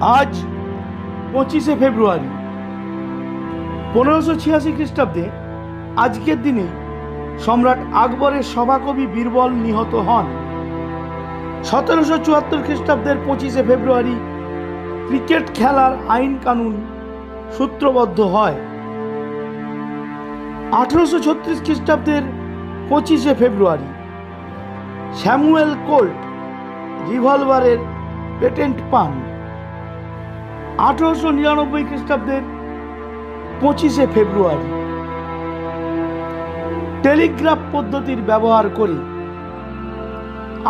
আজ 25শে ফেব্রুয়ারি 1586 খ্রিস্টাব্দে আজকের দিনে সম্রাট আকবরের সভাকবি বীরবল নিহত হন। 1774 খ্রিস্টাব্দের 25শে ফেব্রুয়ারি ক্রিকেট খেলার আইন কানুন সূত্রবদ্ধ হয়। 1836 খ্রিস্টাব্দের 25শে ফেব্রুয়ারি স্যামুয়েল কোল্ট রিভলভারের পেটেন্ট পান। 1899 খ্রিস্টাব্দের 25শে ফেব্রুয়ারি টেলিগ্রাফ পদ্ধতির ব্যবহার করে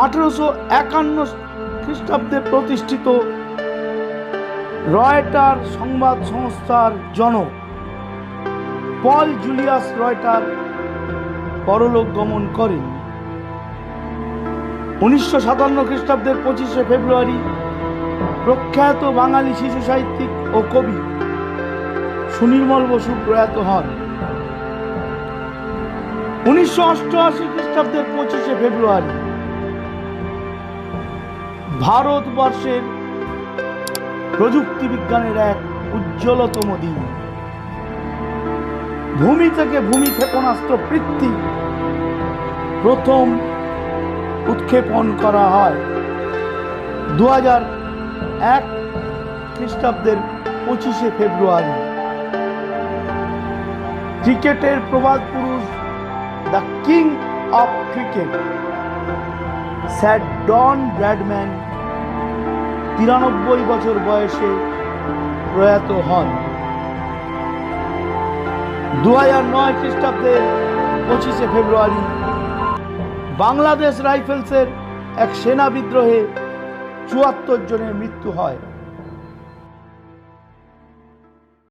1851 খ্রিস্টাব্দে প্রতিষ্ঠিত রয়টার সংবাদ সংস্থার জনক পল জুলিয়াস রয়টার পরলোক গমন করেন। 1957 খ্রিস্টাব্দের 25শে ফেব্রুয়ারি প্রখ্যাত বাঙালি শিশু সাহিত্যিক ও কবি সুনির্মল বসু প্রয়াত হন। 1988 খ্রিস্টাব্দের 25শে ফেব্রুয়ারি ভারতবর্ষের প্রযুক্তি বিজ্ঞানের এক উজ্জ্বলতম দিন। ভূমি থেকে ভূমি ক্ষেপণাস্ত্র পৃথ্বী প্রথম উৎক্ষেপণ করা হয়। 2001 খ্রিস্টাব্দের 25শে ফেব্রুয়ারি ক্রিকেটের প্রবাদ পুরুষ the king of cricket sir Don Bradman 93 বছর বয়সে প্রয়াত হন। 2009 খ্রিস্টাব্দের 25শে ফেব্রুয়ারি বাংলাদেশ রাইফেলসের এক সেনা বিদ্রোহে 74 জনের মৃত্যু হয়।